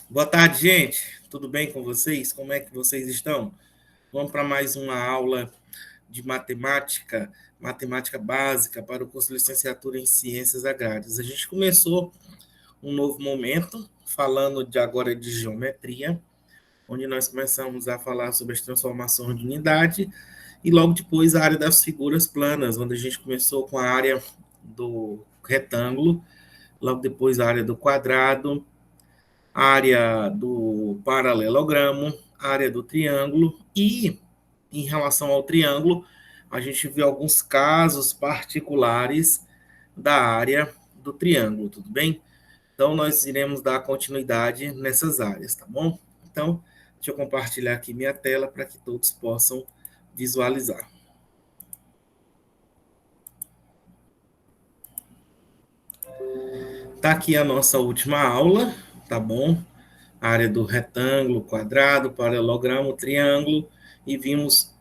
Boa tarde, gente. Tudo bem com vocês? Como é que vocês estão? Vamos para mais uma aula de matemática, matemática básica para o curso de licenciatura em Ciências Agrárias. A gente começou um novo momento falando de agora de geometria, onde nós começamos a falar sobre as transformações de unidade e logo depois a área das figuras planas, onde a gente começou com a área do retângulo, logo depois a área do quadrado, área do paralelogramo, área do triângulo e, em relação ao triângulo, a gente viu alguns casos particulares da área do triângulo, tudo bem? Então, nós iremos dar continuidade nessas áreas, tá bom? Então, deixa eu compartilhar aqui minha tela para que todos possam visualizar. Tá aqui a nossa última aula, tá bom? A área do retângulo, quadrado, paralelogramo, triângulo, e vimos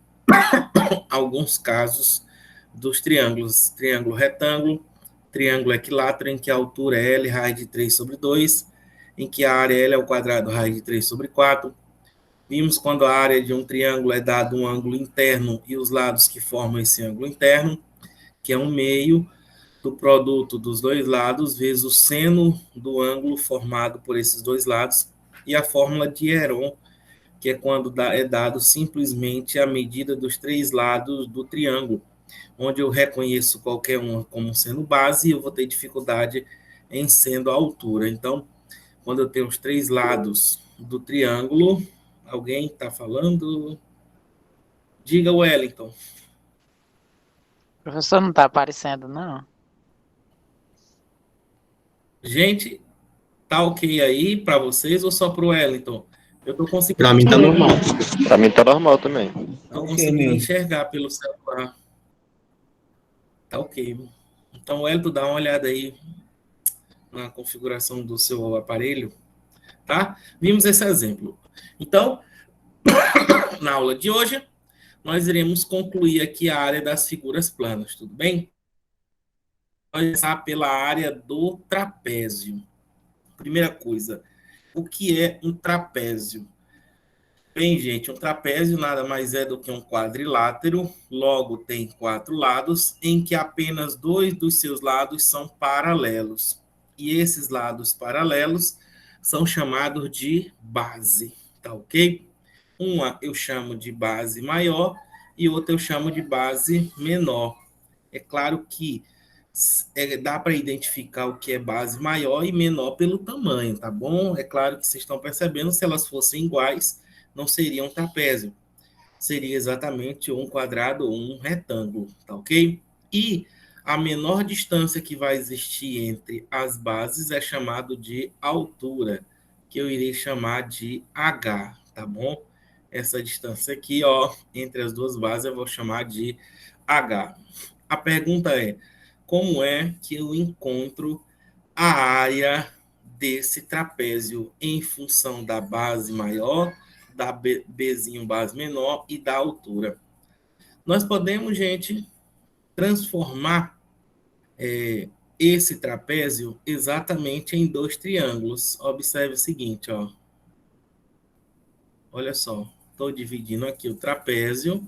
alguns casos dos triângulos. Triângulo retângulo, triângulo equilátero, em que a altura é L, raiz de 3 sobre 2, em que a área L é o quadrado, raiz de 3 sobre 4. Vimos quando a área de um triângulo é dado um ângulo interno e os lados que formam esse ângulo interno, que é um meio do produto dos dois lados, vezes o seno do ângulo formado por esses dois lados, e a fórmula de Heron, que é quando é dado simplesmente a medida dos três lados do triângulo, onde eu reconheço qualquer um como sendo base e eu vou ter dificuldade em sendo a altura. Então, quando eu tenho os três lados do triângulo, alguém está falando? Diga, Wellington. O professor não está aparecendo, não. Gente, tá ok aí para vocês ou só para o Wellington? Eu estou conseguindo. Para mim tá normal. Para mim tá normal também. Não conseguindo enxergar pelo celular. Tá ok. Então, Wellington, dá uma olhada aí na configuração do seu aparelho, tá? Vimos esse exemplo. Então, na aula de hoje, nós iremos concluir aqui a área das figuras planas, tudo bem? Vamos começar pela área do trapézio. Primeira coisa, o que é um trapézio? Bem, gente, um trapézio nada mais é do que um quadrilátero, logo tem quatro lados, em que apenas dois dos seus lados são paralelos. E esses lados paralelos são chamados de base, tá ok? Uma eu chamo de base maior e outra eu chamo de base menor. É claro que dá para identificar o que é base maior e menor pelo tamanho, tá bom? É claro que vocês estão percebendo, se elas fossem iguais, não seria um trapézio. Seria exatamente um quadrado ou um retângulo, tá ok? E a menor distância que vai existir entre as bases é chamado de altura, que eu irei chamar de H, tá bom? Essa distância aqui, ó, entre as duas bases eu vou chamar de H. A pergunta é, como é que eu encontro a área desse trapézio em função da base maior, da Bzinho base menor e da altura? Nós podemos, gente, transformar esse trapézio exatamente em dois triângulos. Observe o seguinte, ó. Olha só, estou dividindo aqui o trapézio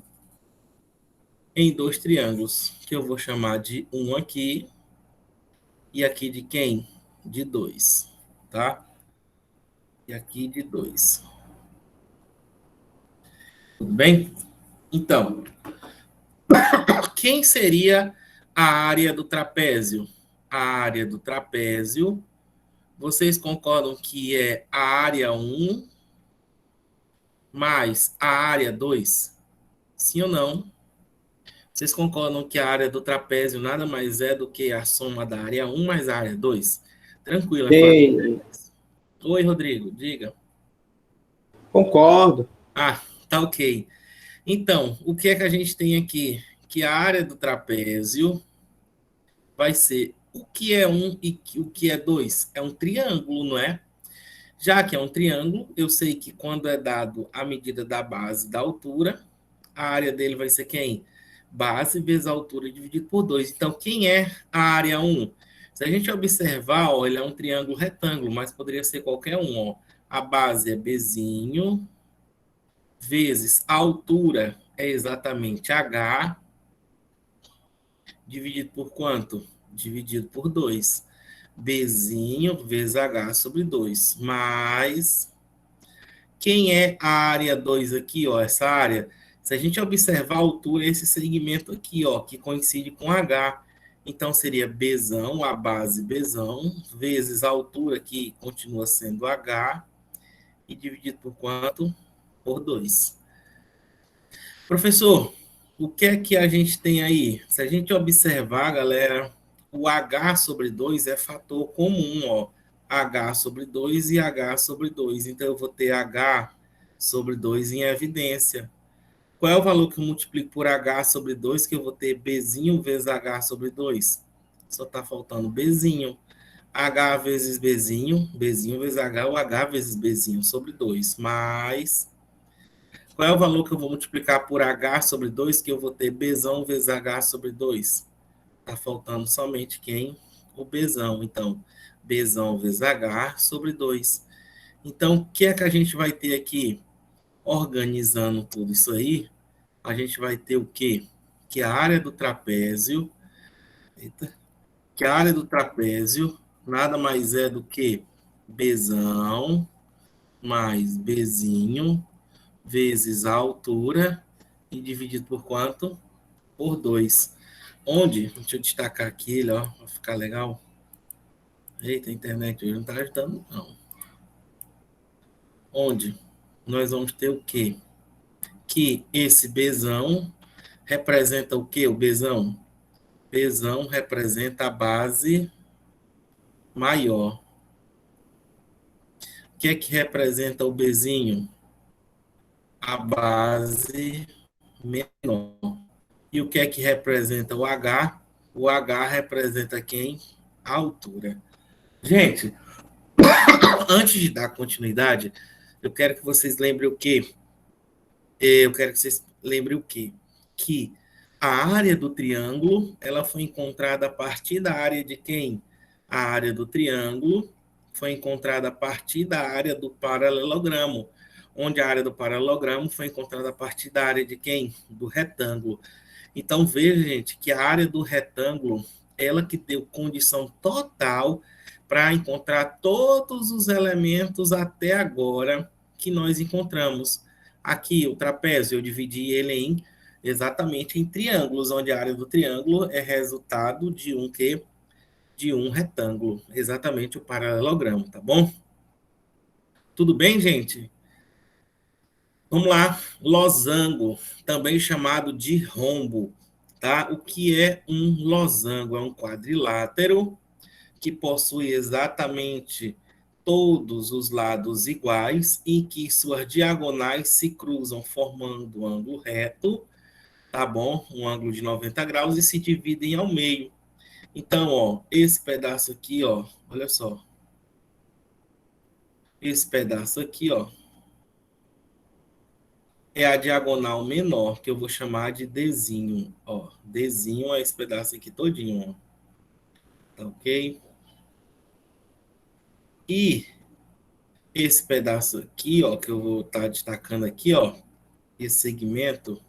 em dois triângulos, que eu vou chamar de um aqui e aqui de quem? De 2, tá? E aqui de 2. Tudo bem? Então, quem seria a área do trapézio? A área do trapézio, vocês concordam que é a área 1 mais a área 2? Sim ou não? Vocês concordam que a área do trapézio nada mais é do que a soma da área 1 mais a área 2? Tranquilo, Ei, Oi, Rodrigo, diga. concordo. Ah, tá ok. Então, o que é que a gente tem aqui? Que a área do trapézio vai ser o que é 1 e o que é 2? É um triângulo, não é? Já que é um triângulo, eu sei que quando é dado a medida da base da altura, a área dele vai ser quem? Base vezes a altura dividido por 2. Então, quem é a área 1? Se a gente observar, ó, ele é um triângulo retângulo, mas poderia ser qualquer um. Ó. A base é Bzinho, vezes a altura é exatamente H, dividido por quanto? Dividido por 2. Bzinho vezes H sobre 2. Mais... Quem é a área 2 aqui, ó? Essa área, se a gente observar a altura, esse segmento aqui, ó, que coincide com H. Então, seria Bzão, a base Bzão, vezes a altura, que continua sendo H, e dividido por quanto? Por 2. Professor, o que é que a gente tem aí? Se a gente observar, galera, o H sobre 2 é fator comum, ó. H sobre 2 e H sobre 2. Então, eu vou ter H sobre 2 em evidência. Qual é o valor que eu multiplico por H sobre 2, que eu vou ter Bzinho vezes H sobre 2? Só está faltando Bzinho. H vezes Bzinho, Bzinho vezes H, ou H vezes Bzinho sobre 2, mais... Qual é o valor que eu vou multiplicar por H sobre 2, que eu vou ter Bzão vezes H sobre 2? Está faltando somente quem? O Bzão. Então, Bzão vezes H sobre 2. Então, o que é que a gente vai ter aqui? Organizando tudo isso aí, a gente vai ter o quê? Que a área do trapézio... Eita, que a área do trapézio nada mais é do que Bzão mais Bzinho vezes a altura e dividido por quanto? Por 2. Onde, deixa eu destacar aqui ele, ó, para ficar legal. Eita, a internet hoje não está ajudando, não. Onde nós vamos ter o quê? Que esse Bzão representa o quê? O Bzão? Bzão representa a base maior. O que é que representa o Bzinho? A base menor. E o que é que representa o H? O H representa quem? A altura. Gente, antes de dar continuidade, eu quero que vocês lembrem o quê? Eu quero que vocês lembrem o quê? Que a área do triângulo, ela foi encontrada a partir da área de quem? A área do triângulo foi encontrada a partir da área do paralelogramo, onde a área do paralelogramo foi encontrada a partir da área de quem? Do retângulo. Então, veja, gente, que a área do retângulo, ela que deu condição total para encontrar todos os elementos até agora que nós encontramos. Aqui, o trapézio, eu dividi ele em exatamente em triângulos, onde a área do triângulo é resultado de um quê? De um retângulo, exatamente o paralelogramo, tá bom? Tudo bem, gente? Vamos lá, losango, também chamado de rombo, tá? O que é um losango? É um quadrilátero que possui exatamente todos os lados iguais e que suas diagonais se cruzam formando um ângulo reto, tá bom? Um ângulo de 90 graus e se dividem ao meio. Então, ó, esse pedaço aqui, ó, olha só. Esse pedaço aqui, ó, é a diagonal menor, que eu vou chamar de Dzinho, ó. Dzinho é esse pedaço aqui todinho, ó. Tá ok? E esse pedaço aqui, ó, que eu vou estar destacando aqui, ó, esse segmento,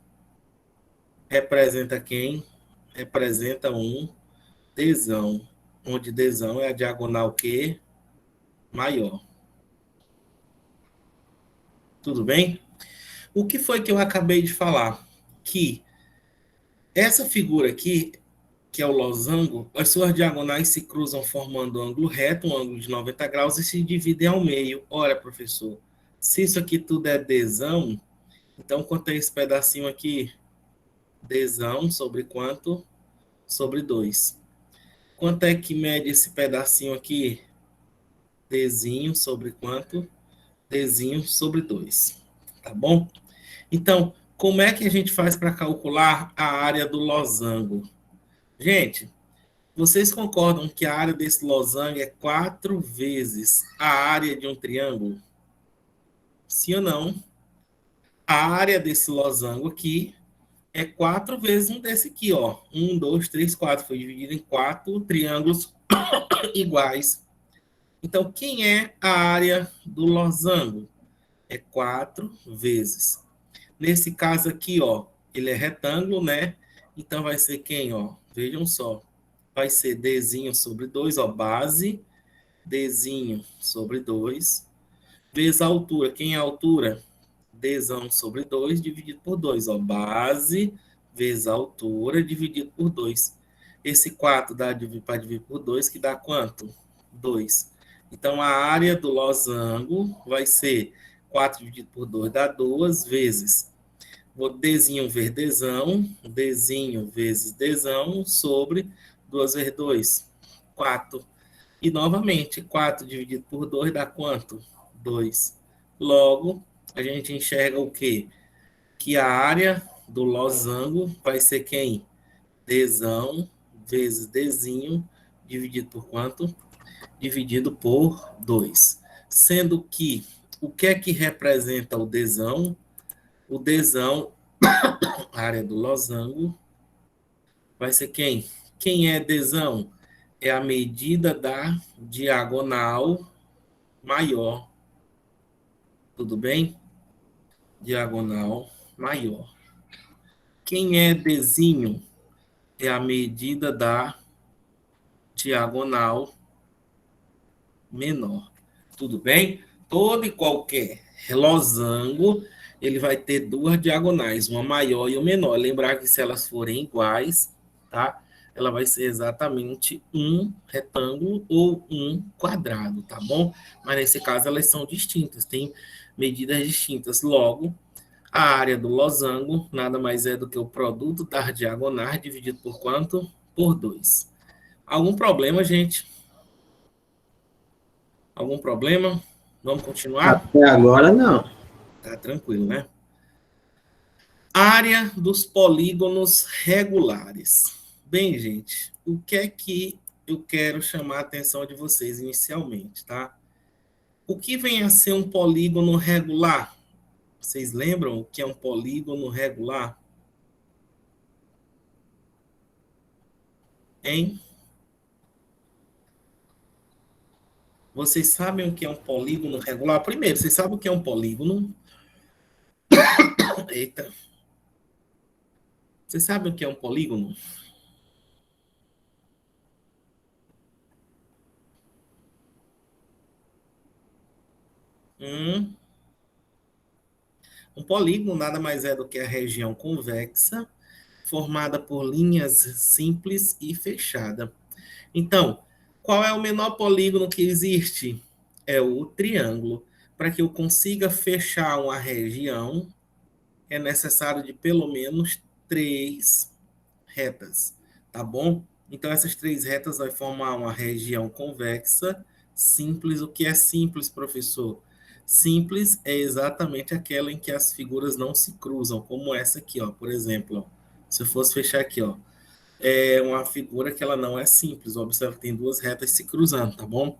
representa quem? Representa um Dzão, onde Dzão é a diagonal que maior. Tudo bem? O que foi que eu acabei de falar? Que essa figura aqui, que é o losango, as suas diagonais se cruzam formando um ângulo reto, um ângulo de 90 graus, e se dividem ao meio. Olha, professor, se isso aqui tudo é Dzão, então quanto é esse pedacinho aqui? Dzão sobre quanto? Sobre 2. Quanto é que mede esse pedacinho aqui? Dzinho sobre quanto? Dzinho sobre 2. Tá bom? Então, como é que a gente faz para calcular a área do losango? Gente, vocês concordam que a área desse losango é 4 vezes a área de um triângulo? Sim ou não? A área desse losango aqui é 4 vezes um desse aqui, ó. 1, 2, 3, 4. Foi dividido em 4 triângulos iguais. Então, quem é a área do losango? É 4 vezes. Nesse caso aqui, ó, ele é retângulo, né? Então, vai ser quem, ó? Vejam só. Vai ser Dzinho sobre 2, ó, base, Dzinho sobre 2, vezes a altura. Quem é a altura? Dzão sobre 2 dividido por 2, ó, base vezes a altura dividido por 2. Esse 4 dá para dividir por 2, que dá quanto? 2. Então, a área do losango vai ser 4 dividido por 2 dá 2 vezes. Vou Dzinho vezes Dzão, Dzinho vezes Dzão sobre 2 vezes 2, 4. E, novamente, 4 dividido por 2 dá quanto? 2. Logo, a gente enxerga o quê? Que a área do losango vai ser quem? Dzão vezes Dzinho, dividido por quanto? Dividido por 2. Sendo que, o que é que representa o Dzão? O Dzão, a área do losango, vai ser quem? Quem é Dzão? É a medida da diagonal maior. Tudo bem? Diagonal maior. Quem é Dzinho? É a medida da diagonal menor. Tudo bem? Todo e qualquer losango, ele vai ter duas diagonais, uma maior e uma menor. Lembrar que se elas forem iguais, tá? Ela vai ser exatamente um retângulo ou um quadrado, tá bom? Mas nesse caso elas são distintas, tem medidas distintas. Logo, a área do losango nada mais é do que o produto das diagonais dividido por quanto? Por 2. Algum problema, gente? Algum problema? Vamos continuar? Até agora, não. Tá tranquilo, né? Área dos polígonos regulares. Bem, gente, o que é que eu quero chamar a atenção de vocês inicialmente, tá? O que vem a ser um polígono regular? Vocês lembram o que é um polígono regular? Hein? Vocês sabem o que é um polígono regular? Primeiro, vocês sabem o que é um polígono? Eita. Vocês sabem o que é um polígono? Um polígono nada mais é do que a região convexa, formada por linhas simples e fechada. Então, qual é o menor polígono que existe? É o triângulo. Para que eu consiga fechar uma região, é necessário de pelo menos 3 retas, tá bom? Então, essas 3 retas vão formar uma região convexa simples. O que é simples, professor? Simples é exatamente aquela em que as figuras não se cruzam, como essa aqui, ó, por exemplo. Ó. Se eu fosse fechar aqui, ó, é uma figura que ela não é simples. Observa que tem 2 retas se cruzando, tá bom?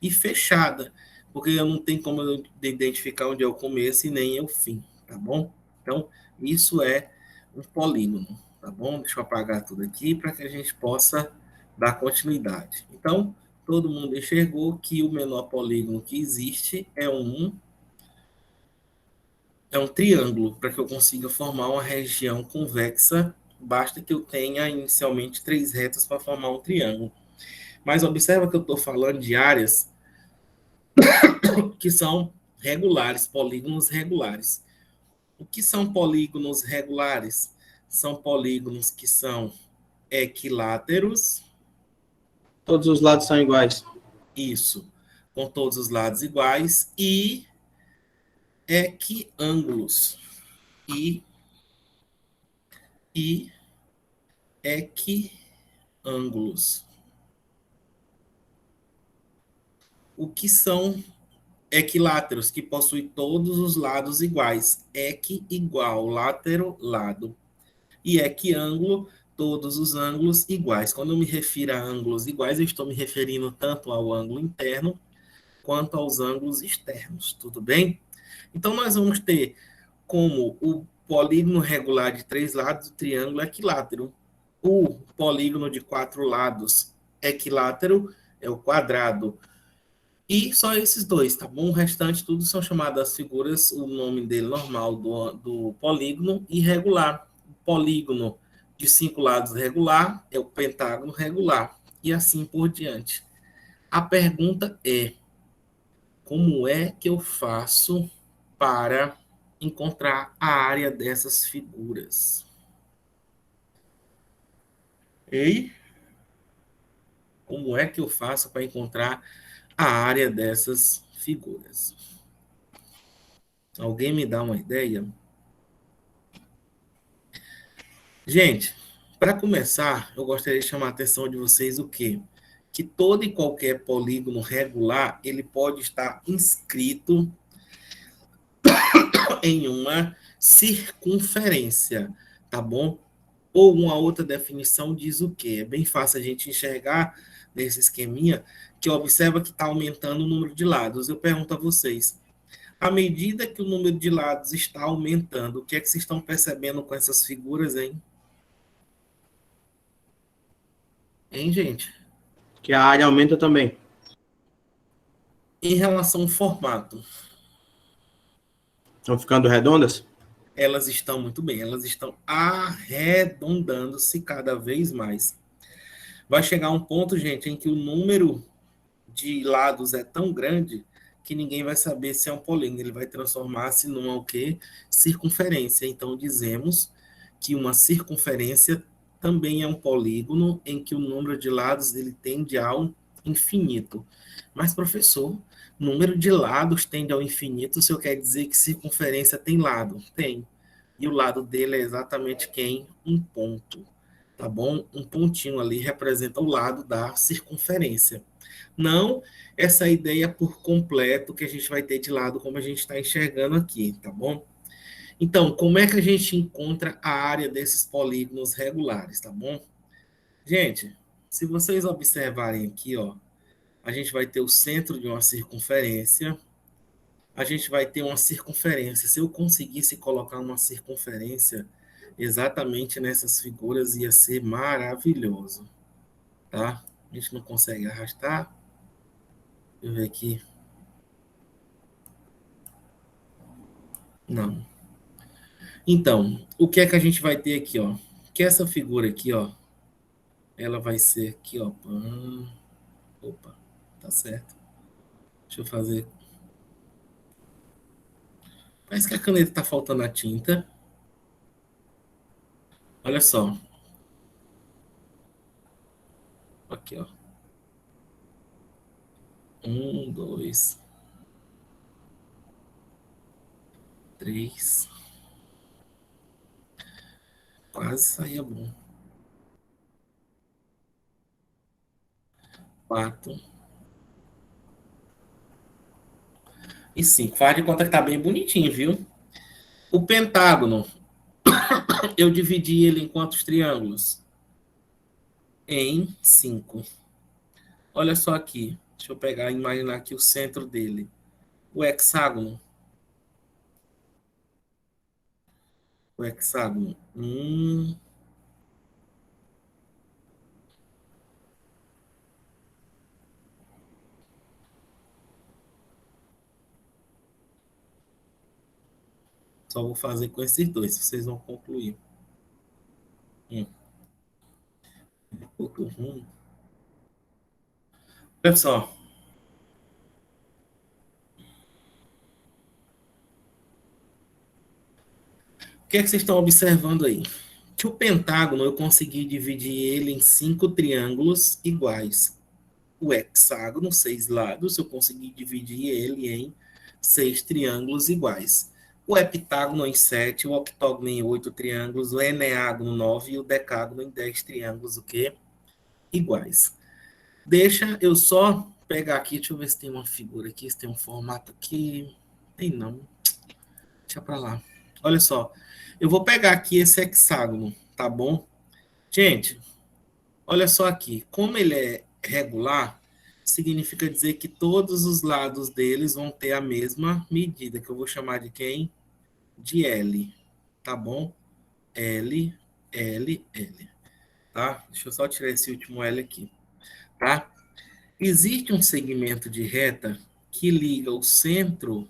E fechada, porque eu não tenho como eu identificar onde é o começo e nem é o fim, tá bom? Então, isso é um polígono, tá bom? Deixa eu apagar tudo aqui para que a gente possa dar continuidade. Então, todo mundo enxergou que o menor polígono que existe é um triângulo. Para que eu consiga formar uma região convexa, basta que eu tenha inicialmente 3 retas para formar um triângulo. Mas observa que eu estou falando de áreas que são regulares, polígonos regulares. O que são polígonos regulares? São polígonos que são equiláteros. Todos os lados são iguais. Isso, com todos os lados iguais, e equiângulos. E equiângulos. O que são equiláteros? Que possuem todos os lados iguais. Equi igual, látero, lado. E equiângulo, todos os ângulos iguais. Quando eu me refiro a ângulos iguais, eu estou me referindo tanto ao ângulo interno quanto aos ângulos externos, tudo bem? Então, nós vamos ter como o polígono regular de 3 lados, o triângulo equilátero. O polígono de 4 lados equilátero é o quadrado E só esses dois, tá bom? O restante tudo são chamadas figuras, o nome dele normal do polígono irregular. O polígono de 5 lados regular é o pentágono regular. E assim por diante. A pergunta é: como é que eu faço para encontrar a área dessas figuras? Ei? Como é que eu faço para encontrar a área dessas figuras? Alguém me dá uma ideia? Gente, para começar, eu gostaria de chamar a atenção de vocês o quê? Que todo e qualquer polígono regular, ele pode estar inscrito em uma circunferência, tá bom? Ou uma outra definição diz o quê? É bem fácil a gente enxergar nesse esqueminha que observa que está aumentando o número de lados. Eu pergunto a vocês, à medida que o número de lados está aumentando, o que é que vocês estão percebendo com essas figuras, hein? Hein, gente? Que a área aumenta também. Em relação ao formato, Estão ficando redondas? elas estão muito bem, elas estão arredondando-se cada vez mais. Vai chegar um ponto, gente, em que o número de lados é tão grande que ninguém vai saber se é um polígono, ele vai transformar-se numa o quê? Circunferência. Então dizemos que uma circunferência também é um polígono em que o número de lados ele tende ao infinito. Mas professor, número de lados tende ao infinito, o senhor quer dizer que circunferência tem lado? Tem. E o lado dele é exatamente quem? Um ponto. Tá bom? Um pontinho ali representa o lado da circunferência. Não essa ideia por completo que a gente vai ter de lado, como a gente está enxergando aqui, tá bom? Então, como é que a gente encontra a área desses polígonos regulares, tá bom? Gente, se vocês observarem aqui, ó, a gente vai ter o centro de uma circunferência, a gente vai ter uma circunferência. Se eu conseguisse colocar uma circunferência exatamente nessas figuras, ia ser maravilhoso, tá? A gente não consegue arrastar. Deixa eu ver aqui. Não. Então, o que é que a gente vai ter aqui, ó? Que essa figura aqui, ó, ela vai ser aqui, ó. Opa, tá certo. Deixa eu fazer. Parece que a caneta tá faltando a tinta. Olha só. Aqui, ó. 1, 2, 3. Quase saía bom. 4 e 5. Faz de conta que tá bem bonitinho, viu? O pentágono, eu dividi ele em quantos triângulos? Em 5. Olha só aqui. Deixa eu pegar e imaginar aqui o centro dele. O hexágono. O hexágono. Só vou fazer com esses dois, vocês vão concluir. Outro rumo. Pessoal, o que é que vocês estão observando aí? Que o pentágono eu consegui dividir ele em 5 triângulos iguais. O hexágono, 6 lados, eu consegui dividir ele em 6 triângulos iguais. O heptágono em 7, o octógono em 8 triângulos, o eneágono 9 e o decágono em 10 triângulos, o quê? Iguais. Deixa eu só pegar aqui, deixa eu ver se tem uma figura aqui, se tem um formato aqui. Tem não. Deixa pra lá. Olha só. Eu vou pegar aqui esse hexágono, tá bom? Gente, olha só aqui. Como ele é regular, significa dizer que todos os lados deles vão ter a mesma medida, que eu vou chamar de quem? De L, tá bom? L, L, L, tá? Deixa eu só tirar esse último L aqui, tá? Existe um segmento de reta que liga o centro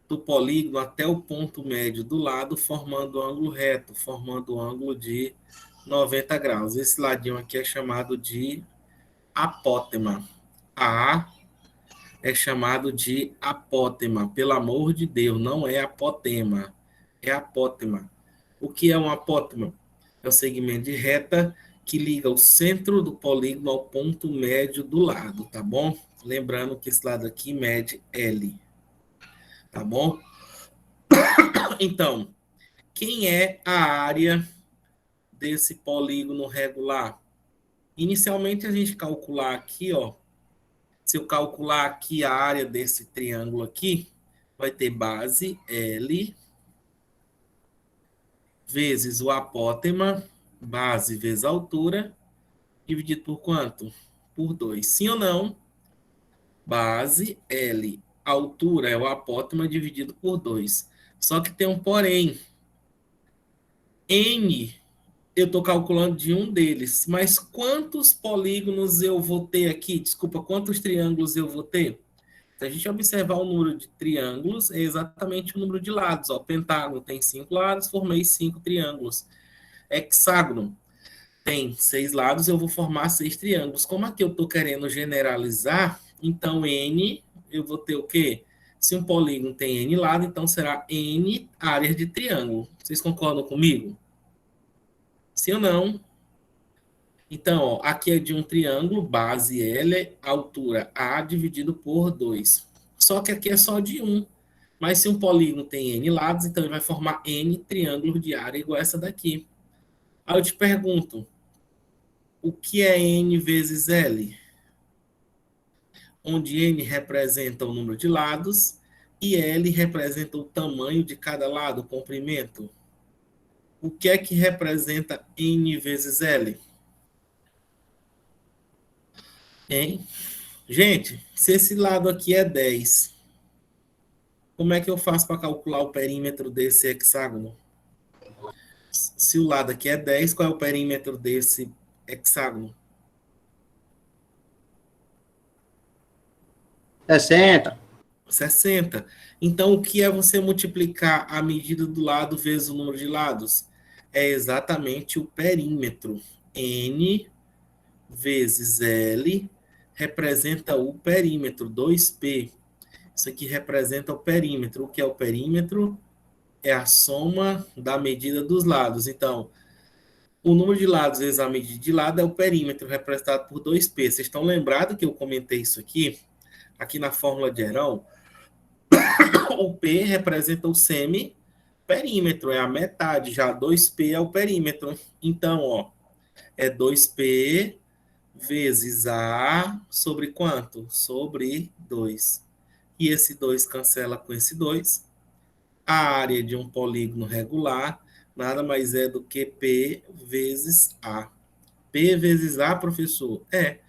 do polígono até o ponto médio do lado, formando um ângulo reto, formando um ângulo de 90 graus. Esse ladinho aqui é chamado de apótema. A é chamado de apótema. Pelo amor de Deus, não é apotema, é apótema. O que é um apótema? É o segmento de reta que liga o centro do polígono ao ponto médio do lado, tá bom? Lembrando que esse lado aqui mede L, tá bom? Então, quem é a área desse polígono regular? Inicialmente, a gente calcular aqui, ó. Se eu calcular aqui a área desse triângulo aqui, vai ter base L vezes o apótema, base vezes a altura, dividido por quanto? Por 2. Sim ou não? Base L. A altura é o apótema dividido por 2. Só que tem um porém. N, eu estou calculando de um deles. Mas quantos polígonos eu vou ter aqui? Desculpa, quantos triângulos eu vou ter? Se a gente observar o número de triângulos, é exatamente o número de lados. Ó, pentágono tem 5 lados, formei 5 triângulos. Hexágono tem 6 lados, eu vou formar 6 triângulos. Como aqui eu estou querendo generalizar, então N, eu vou ter o quê? Se um polígono tem N lados, então será N áreas de triângulo. Vocês concordam comigo? Sim ou não? Então, ó, aqui é de um triângulo, base L, altura A dividido por 2. Só que aqui é só de um. Mas se um polígono tem N lados, então ele vai formar N triângulos de área igual essa daqui. Aí eu te pergunto, o que é N vezes L? Onde N representa o número de lados e L representa o tamanho de cada lado, o comprimento. O que é que representa N vezes L? Hein? Gente, se esse lado aqui é 10, como é que eu faço para calcular o perímetro desse hexágono? Se o lado aqui é 10, qual é o perímetro desse hexágono? 60. 60. Então, o que é você multiplicar a medida do lado vezes o número de lados? É exatamente o perímetro. N vezes L representa o perímetro, 2P. Isso aqui representa o perímetro. O que é o perímetro? É a soma da medida dos lados. Então, o número de lados vezes a medida de lado é o perímetro, representado por 2P. Vocês estão lembrados que eu comentei isso aqui? Aqui na fórmula de Heron, o P representa o semi-perímetro, é a metade, já 2P é o perímetro. Então, ó, é 2P vezes A sobre quanto? Sobre 2. E esse 2 cancela com esse 2. A área de um polígono regular nada mais é do que P vezes A. P vezes A, professor? É.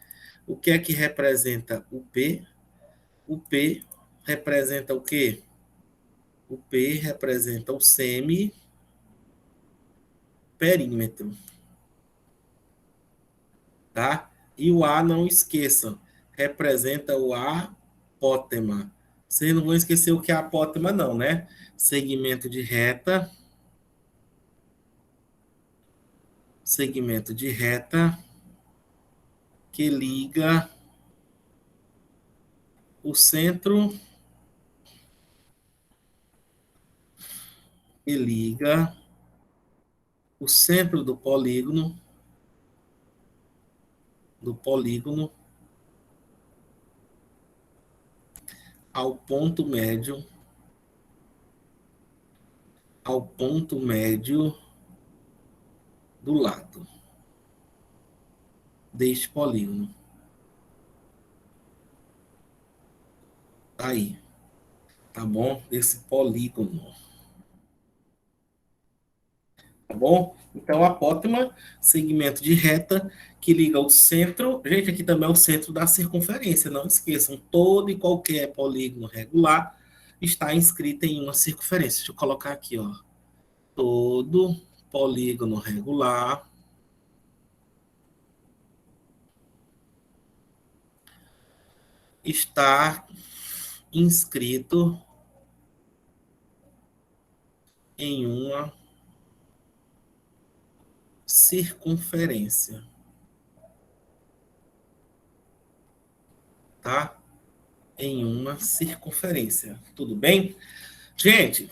O que é que representa o P? O P representa o quê? O P representa o semi-perímetro. Tá? E o A, não esqueçam, representa o apótema. Vocês não vão esquecer o que é apótema, não, né? Segmento de reta. Segmento de reta que liga o centro, que liga o centro do polígono ao ponto médio do lado deste polígono. Tá aí, tá bom? Esse polígono. Tá bom? Então, apótema, segmento de reta que liga o centro. Gente, aqui também é o centro da circunferência. Não esqueçam, todo e qualquer polígono regular está inscrito em uma circunferência. Deixa eu colocar aqui, ó. Todo polígono regular está inscrito em uma circunferência, tá? Em uma circunferência, tudo bem? Gente,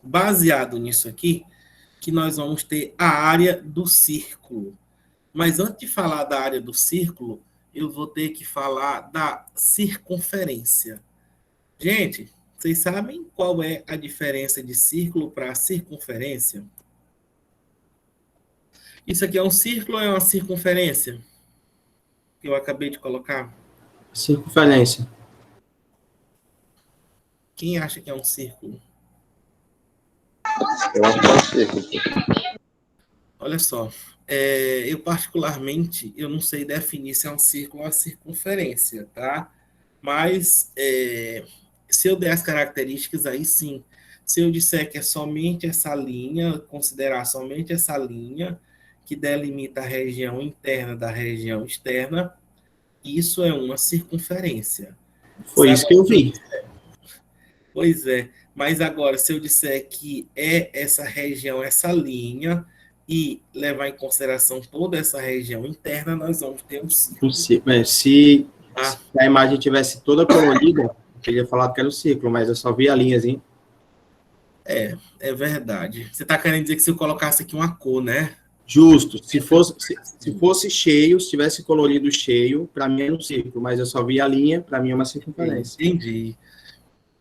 baseado nisso aqui, que nós vamos ter a área do círculo. Mas antes de falar da área do círculo, eu vou ter que falar da circunferência. Gente, vocês sabem qual é a diferença de círculo para circunferência? Isso aqui é um círculo ou é uma circunferência? Que eu acabei de colocar. Circunferência. Quem acha que é um círculo? Eu acho que é um círculo. Olha só, eu particularmente, eu não sei definir se é um círculo ou uma circunferência, tá? Mas se eu der as características, aí sim. Se eu disser que é somente essa linha, considerar somente essa linha que delimita a região interna da região externa, isso é uma circunferência. Foi Sabe? isso que eu vi. Pois é, mas agora, se eu disser que é essa região, essa linha, e levar em consideração toda essa região interna, nós vamos ter um círculo. Se Tá? a imagem tivesse toda colorida, eu teria falado que era um círculo, mas eu só vi a linhazinha. É verdade. Você está querendo dizer que se eu colocasse aqui uma cor, né? Justo. Se fosse cheio, se tivesse colorido cheio, para mim era um círculo, mas eu só vi a linha, para mim é uma circunferência. Entendi.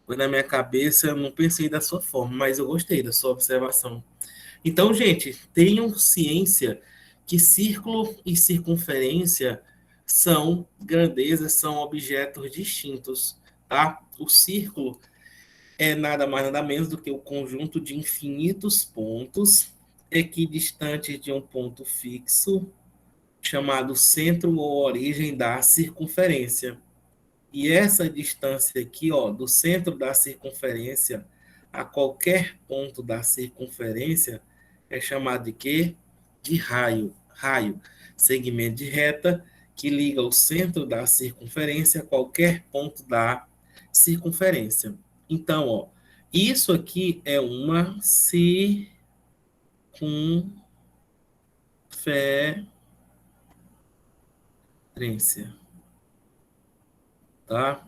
Foi na minha cabeça, eu não pensei da sua forma, mas eu gostei da sua observação. Então, gente, tenham ciência que círculo e circunferência são grandezas, são objetos distintos, tá? O círculo é nada mais nada menos do que o conjunto de infinitos pontos equidistantes de um ponto fixo, chamado centro ou origem da circunferência. E essa distância aqui, ó, do centro da circunferência a qualquer ponto da circunferência é chamado de quê? De raio. Raio, segmento de reta que liga o centro da circunferência a qualquer ponto da circunferência. Então, ó, isso aqui é uma circunferência, tá?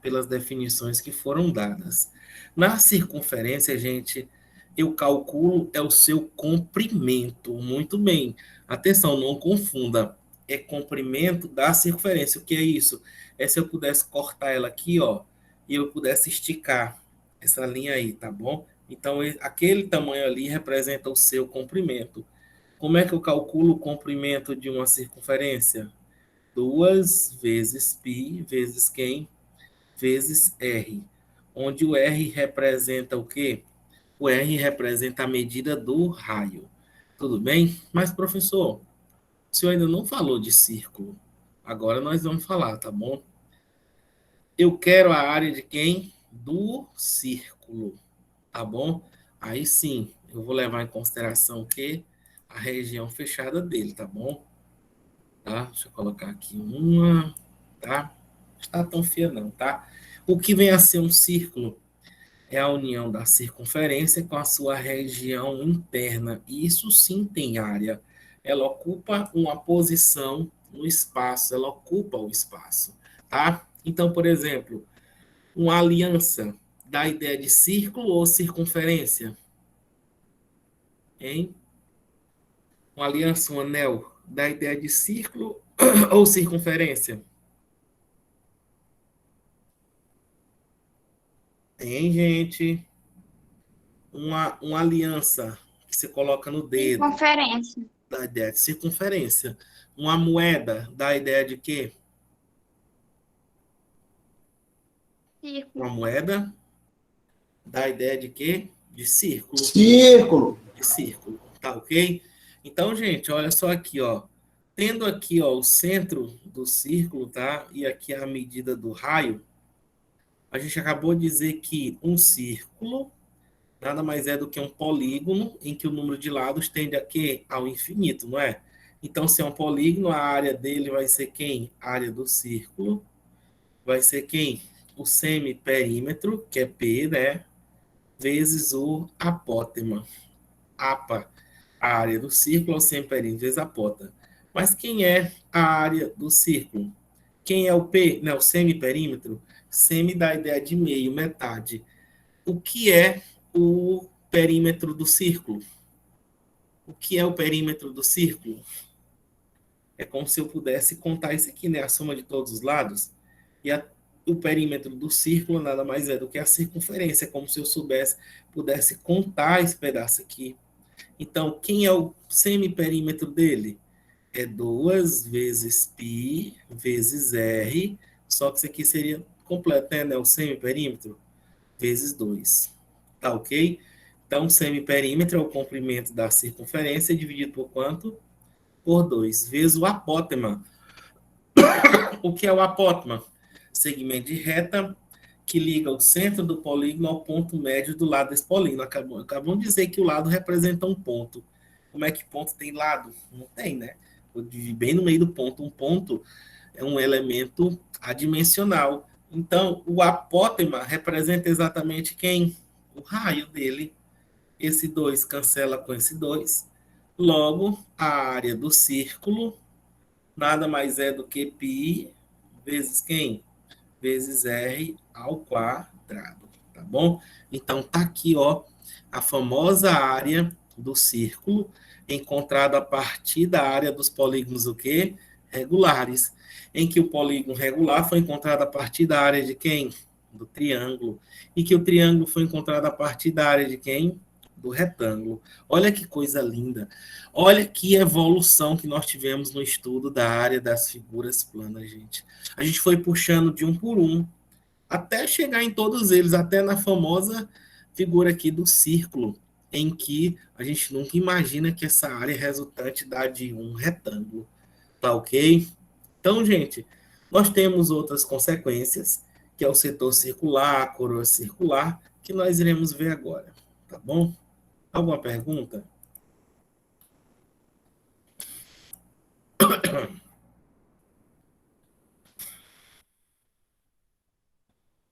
Pelas definições que foram dadas. Na circunferência, gente, eu calculo o seu comprimento. Muito bem. Atenção, não confunda. É comprimento da circunferência. O que é isso? É se eu pudesse cortar ela aqui, ó, e eu pudesse esticar essa linha aí, tá bom? Então, aquele tamanho ali representa o seu comprimento. Como é que eu calculo o comprimento de uma circunferência? 2 vezes π vezes quem? Vezes R, onde o R representa o quê? O R representa a medida do raio. Tudo bem? Mas, professor, o senhor ainda não falou de círculo. Agora nós vamos falar, tá bom? Eu quero a área de quem? Do círculo, tá bom? Aí sim, eu vou levar em consideração o quê? A região fechada dele, tá bom? Tá? Deixa eu colocar aqui uma, tá? Não está tão feia não, tá? O que vem a ser um círculo é a união da circunferência com a sua região interna. E isso sim tem área. Ela ocupa uma posição no espaço, ela ocupa o espaço, tá? Então, por exemplo, uma aliança dá ideia de círculo ou circunferência? Hein? Uma aliança, um anel, dá ideia de círculo ou circunferência? Tem, gente. Uma aliança que você coloca no dedo. Circunferência. Dá ideia de circunferência. Uma moeda dá ideia de quê? Círculo. Uma moeda dá ideia de quê? De círculo. Círculo. De círculo, tá ok? Então, gente, olha só aqui, ó. Tendo aqui, ó, o centro do círculo, tá? E aqui a medida do raio, a gente acabou de dizer que um círculo nada mais é do que um polígono em que o número de lados tende a quê? Ao infinito, não é? Então, se é um polígono, a área dele vai ser quem? A área do círculo vai ser quem? O semiperímetro, que é P, né? Vezes o apótema. APA, a área do círculo, é o semiperímetro vezes a apótema. Mas quem é a área do círculo? Quem é o P? Não, o semiperímetro. Semi dá a ideia de meio, metade. O que é o perímetro do círculo? O que é o perímetro do círculo? É como se eu pudesse contar isso aqui, né? A soma de todos os lados. E o perímetro do círculo nada mais é do que a circunferência. É como se eu pudesse contar esse pedaço aqui. Então, quem é o semiperímetro dele? É 2 vezes π vezes r, só que isso aqui seria completo, né? O semiperímetro vezes 2. Tá ok? Então, o semiperímetro é o comprimento da circunferência dividido por quanto? Por 2, vezes o apótema. O que é o apótema? Segmento de reta que liga o centro do polígono ao ponto médio do lado desse polígono. Acabamos de dizer que o lado representa um ponto. Como é que ponto tem lado? Não tem, né? Eu dividi bem no meio do ponto. Um ponto é um elemento adimensional. Então, o apótema representa exatamente quem? O raio dele. Esse 2 cancela com esse 2. Logo, a área do círculo nada mais é do que π vezes quem? Vezes r ao quadrado, tá bom? Então, tá aqui, ó, a famosa área do círculo encontrada a partir da área dos polígonos o quê? Regulares, em que o polígono regular foi encontrado a partir da área de quem? Do triângulo. E que o triângulo foi encontrado a partir da área de quem? Do retângulo. Olha que coisa linda. Olha que evolução que nós tivemos no estudo da área das figuras planas, gente. A gente foi puxando de um por um, até chegar em todos eles, até na famosa figura aqui do círculo, em que a gente nunca imagina que essa área resultante dá de um retângulo. Tá ok? Então, gente, nós temos outras consequências, que é o setor circular, a coroa circular, que nós iremos ver agora. Tá bom? Alguma pergunta?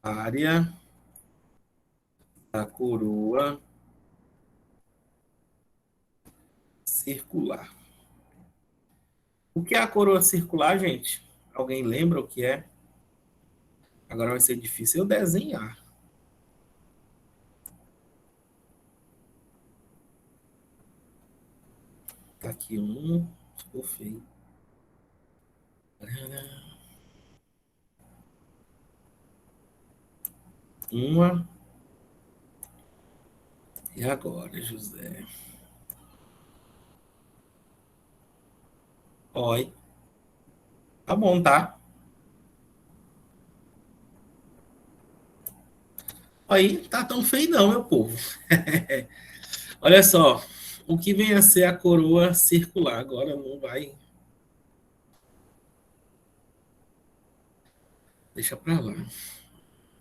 Área da coroa circular. O que é a coroa circular, gente? Alguém lembra o que é? Agora vai ser difícil eu desenhar. Tá aqui um, ficou feio. Uma. E agora, José? Oi. Tá bom, tá? Aí, tá tão feio não, meu povo. Olha só, o que vem a ser a coroa circular? Agora não vai. Deixa pra lá.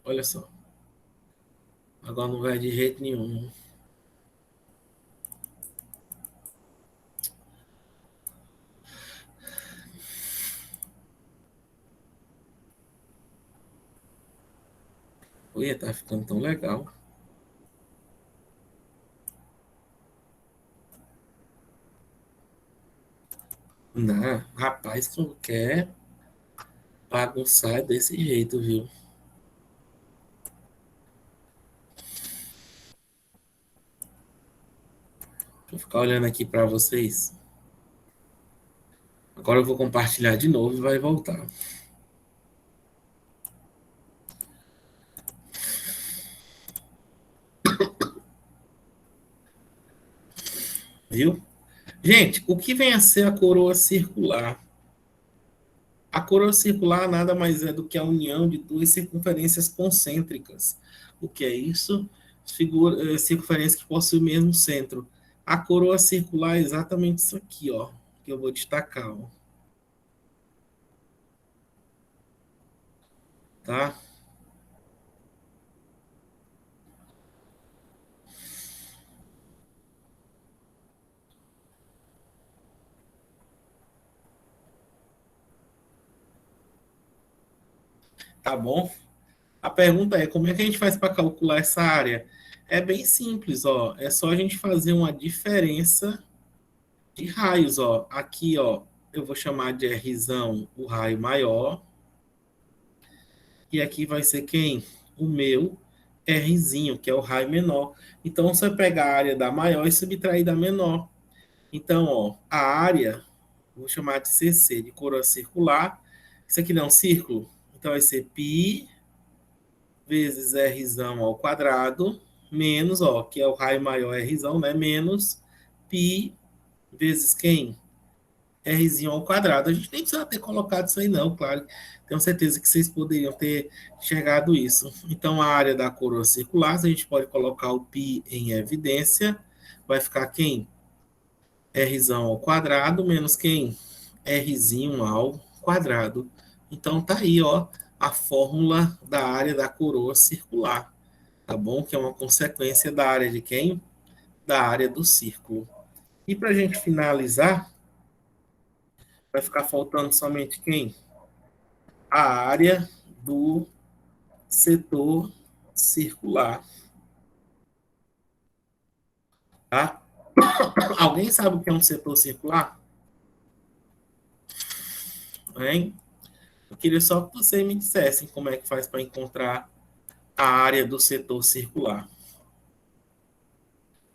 Olha só. Agora não vai de jeito nenhum. Olha, tá ficando tão legal. Não, rapaz, tu quer bagunçar desse jeito, viu? Vou ficar olhando aqui para vocês. Agora eu vou compartilhar de novo e vai voltar. Viu? Gente, o que vem a ser a coroa circular? A coroa circular nada mais é do que a união de duas circunferências concêntricas. O que é isso? Circunferências que possuem o mesmo centro. A coroa circular é exatamente isso aqui, ó, que eu vou destacar, ó. Tá? tá bom? A pergunta é, como é que a gente faz para calcular essa área? É bem simples, ó. É só a gente fazer uma diferença de raios, ó. Aqui, ó, eu vou chamar de Rzão o raio maior. E aqui vai ser quem? O meu Rzinho, que é o raio menor. Então, você vai pegar a área da maior e subtrair da menor. Então, ó, a área, vou chamar de CC, de coroa circular. Isso aqui não é um círculo? Então, vai ser π vezes Rzão ao quadrado, menos, ó, que é o raio maior Rzão, né? Menos π vezes quem? Rzinho ao quadrado. A gente nem precisa ter colocado isso aí, não, claro. Tenho certeza que vocês poderiam ter enxergado isso. Então, a área da coroa circular, a gente pode colocar o π em evidência. Vai ficar quem? Rzão ao quadrado, menos quem? Rzinho ao quadrado. Então, tá aí, ó, a fórmula da área da coroa circular, tá bom? Que é uma consequência da área de quem? Da área do círculo. E para a gente finalizar, vai ficar faltando somente quem? A área do setor circular. Tá? Alguém sabe o que é um setor circular? Hein? Eu queria só que vocês me dissessem como é que faz para encontrar a área do setor circular.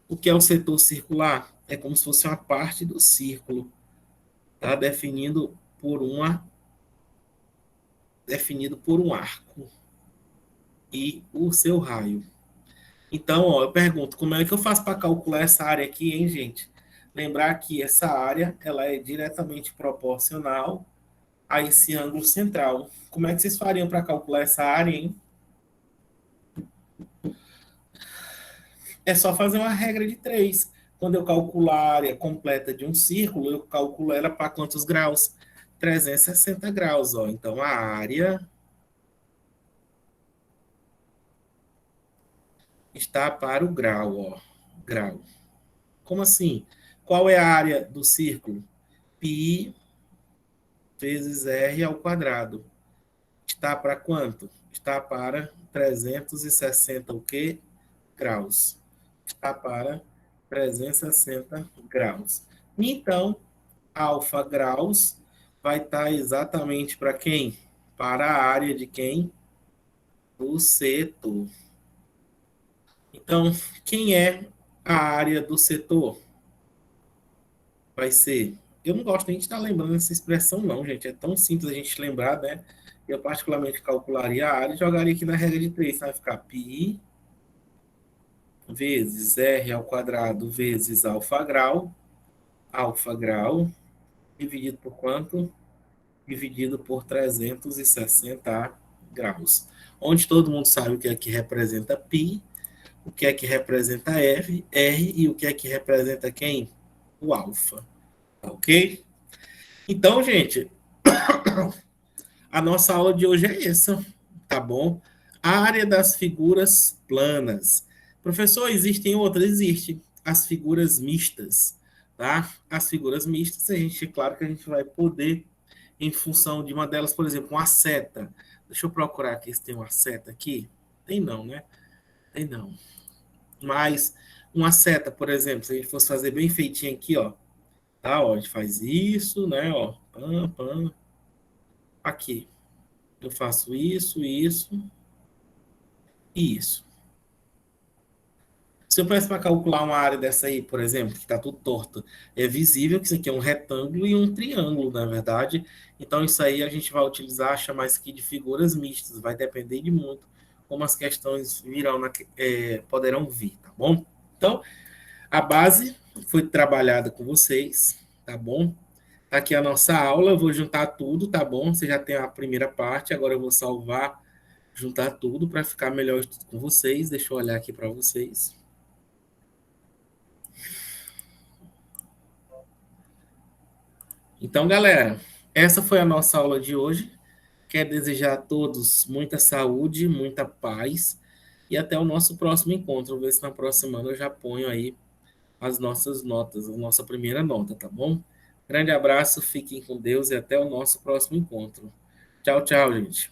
O que é o setor circular? É como se fosse uma parte do círculo, tá? Definido por um arco e o seu raio. Então, ó, eu pergunto, como é que eu faço para calcular essa área aqui, hein, gente? Lembrar que essa área, ela é diretamente proporcional a esse ângulo central. Como é que vocês fariam para calcular essa área, hein? É só fazer uma regra de 3. Quando eu calculo a área completa de um círculo, eu calculo ela para quantos graus? 360 graus, ó. Então, a área está para o grau, ó. Grau. Como assim? Qual é a área do círculo? Π vezes R ao quadrado. Está para quanto? Está para 360 o quê? Graus. Está para 360 graus. Então, alfa graus vai estar exatamente para quem? Para a área de quem? Do setor. Então, quem é a área do setor? Vai ser. Eu não gosto nem de estar lembrando essa expressão, não, gente. É tão simples a gente lembrar, né? Eu, particularmente, calcularia a área e jogaria aqui na regra de 3. Vai ficar π vezes R ao quadrado vezes alfa grau, dividido por quanto? Dividido por 360 graus. Onde todo mundo sabe o que é que representa π, o que é que representa R e o que é que representa quem? O alfa. Ok? Então, gente, a nossa aula de hoje é essa, tá bom? A área das figuras planas. Professor, existem outras? Existem. As figuras mistas, tá? As figuras mistas, claro que a gente vai poder, em função de uma delas, por exemplo, uma seta. Deixa eu procurar aqui se tem uma seta aqui. Tem não, né? Tem não. Mas uma seta, por exemplo, se a gente fosse fazer bem feitinho aqui, ó. Tá, ó, a gente faz isso, né, ó. Pam, pam. Aqui. Eu faço isso e isso. Se eu peço para calcular uma área dessa aí, por exemplo, que está tudo torto, é visível que isso aqui é um retângulo e um triângulo, na verdade. Então, isso aí a gente vai utilizar, chamar isso aqui de figuras mistas. Vai depender de muito como as questões poderão vir, tá bom? Então, a base foi trabalhada com vocês, tá bom? Tá aqui a nossa aula, eu vou juntar tudo, tá bom? Você já tem a primeira parte, agora eu vou salvar, juntar tudo para ficar melhor com vocês. Deixa eu olhar aqui para vocês. Então, galera, essa foi a nossa aula de hoje. Quero desejar a todos muita saúde, muita paz e até o nosso próximo encontro. Vou ver se na próxima semana eu já ponho aí as nossas notas, a nossa primeira nota, tá bom? Grande abraço, fiquem com Deus e até o nosso próximo encontro. Tchau, tchau, gente.